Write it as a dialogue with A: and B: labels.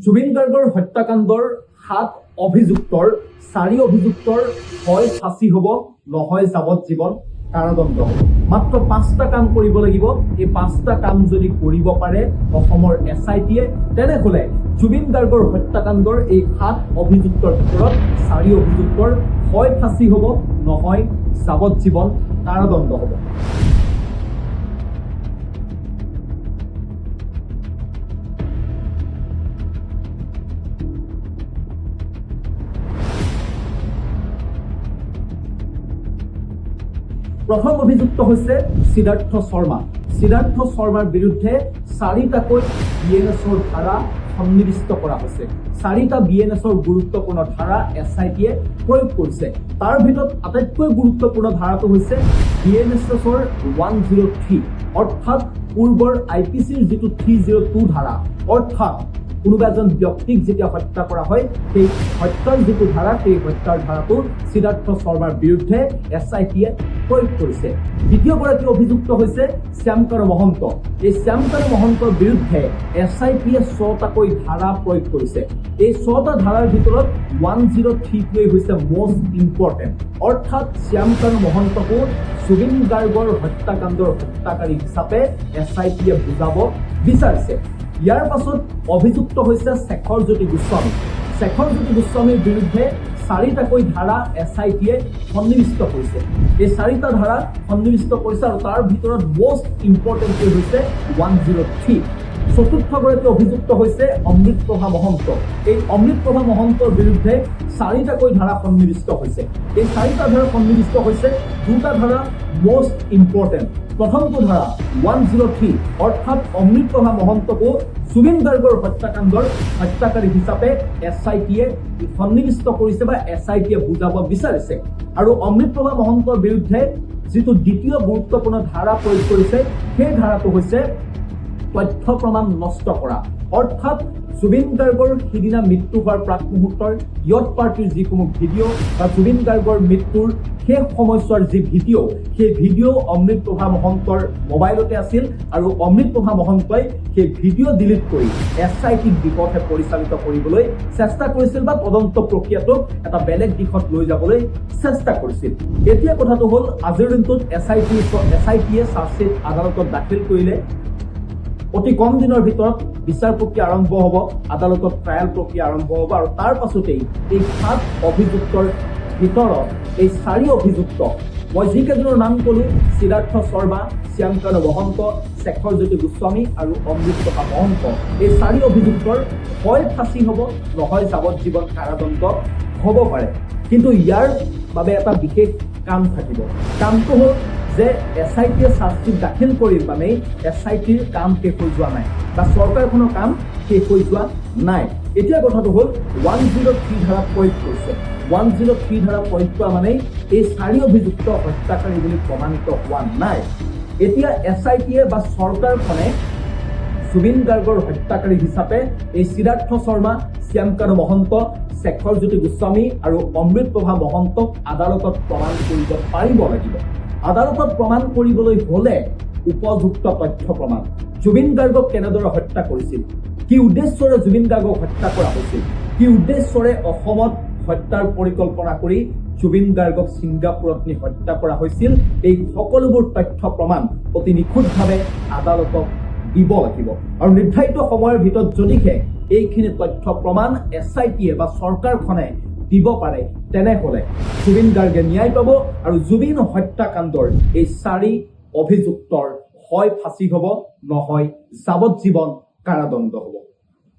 A: জুবিন গাৰ্গৰ হত্যাকাণ্ডৰ 7 অভিযুক্তৰ 4 অভিযুক্তৰ হয় ফাঁসি হ'ব নহয় যাৱজ্জীৱন কাৰাদণ্ড হ'ব। মাত্ৰ 5টা কাম কৰিব লাগিব। এই 5টা কাম যদি কৰিব পাৰে অসমৰ SIT-য়ে তেনেহ'লে জুবিন গাৰ্গৰ হত্যাকাণ্ডৰ এই 7 অভিযুক্তৰ ভিতৰত 4 অভিযুক্তৰ হয় ফাঁসি হ'ব নহয় যাৱজ্জীৱন কাৰাদণ্ড হ'ব। প্ৰথম অভিযুক্ত হৈছে সিদ্ধাৰ্থ শৰ্মা। সিদ্ধাৰ্থ শৰ্মাৰ বিৰুদ্ধে 4টাকৈ BNSৰ ধাৰা সন্নিৱিষ্ট কৰা হৈছে। 4টা BNSৰ গুৰুত্বপূৰ্ণ ধাৰা SIT-য়ে প্ৰয়োগ কৰিছে। তাৰ ভিতৰত আটাইতকৈ গুৰুত্বপূৰ্ণ ধাৰাটো হৈছে BNSৰ 103, অৰ্থাৎ পূৰ্বৰ IPCৰ যিটো 302 ধাৰা, অৰ্থাৎ কোনোবা এজন ব্যক্তিক যেতিয়া হত্যা কৰা হয় সেই হত্যাৰ যিটো ধাৰা, সেই হত্যাৰ ধাৰাটো সিদ্ধাৰ্থ শৰ্মাৰ বিৰুদ্ধে SIT-য়ে প্ৰয়োগ কৰিছে। দ্বিতীয়গৰাকী অভিযুক্ত হৈছে শ্যামকান্ত মহন্ত। এই শ্যামকান্ত মহন্তৰ বিৰুদ্ধে SIT-য়ে 6টাকৈ ধাৰা প্ৰয়োগ কৰিছে। এই 6টা ধাৰাৰ ভিতৰত 103টোৱেই হৈছে মষ্ট ইম্পৰ্টেণ্ট, অৰ্থাৎ শ্যামকান্ত মহন্তকো জুবিন গাৰ্গৰ হত্যাকাণ্ডৰ হত্যাকাৰী হিচাপে SIT-য়ে বুজাব বিচাৰিছে। ইয়াৰ পাছত অভিযুক্ত হৈছে শেখৰজ্যোতি গোস্বামী। শেখৰজ্যোতি গোস্বামীৰ বিৰুদ্ধে 4টাকৈ ধাৰা SIT-য়ে সন্নিৱিষ্ট কৰিছে। এই 4টা ধাৰা সন্নিৱিষ্ট কৰিছে আৰু তাৰ ভিতৰত মষ্ট ইম্পৰ্টেণ্ট হৈছে 103। চতুৰ্থগৰাকী অভিযুক্ত হৈছে অমৃতপ্ৰভা মহন্ত। এই অমৃতপ্ৰভা মহন্তৰ বিৰুদ্ধে 4টাকৈ ধাৰা সন্নিৱিষ্ট হৈছে। এই 4টা ধাৰা সন্নিৱিষ্ট হৈছে 2টা ধাৰা মষ্ট ইম্পৰ্টেণ্ট। প্ৰথমটো ধাৰা 103, অৰ্থাৎ অমৃতপ্ৰভা মহন্তকো জুবিন গাৰ্গৰ হত্যাকাণ্ডৰ হত্যাকাৰী হিচাপে SIT-য়ে সন্নিৱিষ্ট কৰিছে বা SIT-য়ে বুজাব বিচাৰিছে। আৰু অমৃতপ্ৰভা মহন্তৰ বিৰুদ্ধে যিটো দ্বিতীয় গুৰুত্বপূৰ্ণ ধাৰা প্ৰয়োগ কৰিছে সেই ধাৰাটো হৈছে তথ্য প্ৰমাণ নষ্ট কৰা, অৰ্থাৎ জুবিন গাৰ্গৰ সিদিনা মৃত্যু হোৱাৰ প্ৰাক মুহূৰ্তৰ য়ট পাৰ্টিৰ যিসমূহ ভিডিঅ' বা জুবিন গাৰ্গৰ মৃত্যুৰ শেষ সময়ছোৱাৰ যি ভিডিঅ', সেই ভিডিঅ' অমৃতপ্ৰভা মহন্তৰ মোবাইলতে আছিল আৰু অমৃতপ্ৰভা মহন্তই সেই ভিডিঅ' ডিলিট কৰি SIT-ক বিপথে পৰিচালিত কৰিবলৈ চেষ্টা কৰিছিল বা তদন্ত প্ৰক্ৰিয়াটোক এটা বেলেগ দিশত লৈ যাবলৈ চেষ্টা কৰিছিল। এতিয়া কথাটো হ'ল আজিৰ দিনটোত SIT-য়ে চাৰ্জশ্বিট আদালতত দাখিল কৰিলে। অতি কম দিনৰ ভিতৰত বিচাৰ প্ৰক্ৰিয়া আৰম্ভ হ'ব, আদালতত ট্ৰায়েল প্ৰক্ৰিয়া আৰম্ভ হ'ব আৰু তাৰ পাছতেই এই 7 অভিযুক্তৰ ভিতৰত এই 4 অভিযুক্ত, মই যিকেইজনৰ নাম ক'লো, সিদ্ধাৰ্থ শৰ্মা, শ্যামকান্ত মহন্ত, শেখৰজ্যোতি গোস্বামী আৰু অমৃতপ্ৰভা মহন্ত, এই 4 অভিযুক্তৰ হয় ফাঁসি হ'ব নহয় যাৱজ্জীৱন কাৰাদণ্ড হ'ব পাৰে। কিন্তু ইয়াৰ বাবে এটা বিশেষ কাম থাকিব। কামটো হ'ল যে SIT-য়ে চাৰ্জশ্বিট দাখিল কৰি মানে SIT-ৰ কাম শেষ হৈ যোৱা নাই বা চৰকাৰখনৰ কাম শেষ হৈ যোৱা নাই। এতিয়া কথাটো হ'ল 103 ধাৰা প্ৰয়োগ কৰিছে। 103 ধাৰা প্ৰয়োগ কৰা মানে এই 4 অভিযুক্ত হত্যাকাৰী বুলি প্ৰমাণিত হোৱা নাই। এতিয়া SIT-য়ে বা চৰকাৰখনে জুবিন গাৰ্গৰ হত্যাকাৰী হিচাপে এই সিদ্ধাৰ্থ শৰ্মা, শ্যামকান্ত মহন্ত, শেখৰজ্যোতি গোস্বামী আৰু অমৃতপ্ৰভা মহন্তক আদালতত প্ৰমাণ কৰিব পাৰিব লাগিব। আদালতত প্ৰমাণ কৰিবলৈ হ'লে উপযুক্ত তথ্য প্ৰমাণ, জুবিন গাৰ্গক কেনেদৰে হত্যা কৰিছিল, কি উদ্দেশ্যৰে জুবিন গাৰ্গক হত্যা কৰা হৈছিল, কি উদ্দেশ্যৰে অসমত হত্যাৰ পৰিকল্পনা কৰি জুবিন গাৰ্গক ছিংগাপুৰত নি হত্যা কৰা হৈছিল, এই সকলোবোৰ তথ্য প্ৰমাণ অতি নিখুঁতভাৱে আদালতক দিব লাগিব। আৰু নিৰ্ধাৰিত সময়ৰ ভিতৰত যদিহে এইখিনি তথ্য প্ৰমাণ SIT-য়ে বা চৰকাৰখনে দিব পাৰে তেনেহ'লে জুবিন গাৰ্গে ন্যায় পাব আৰু জুবিন হত্যাকাণ্ডৰ এই 4 অভিযুক্তৰ হয় ফাঁসি হ'ব নহয় যাৱজ্জীৱন কাৰাদণ্ড হ'ব।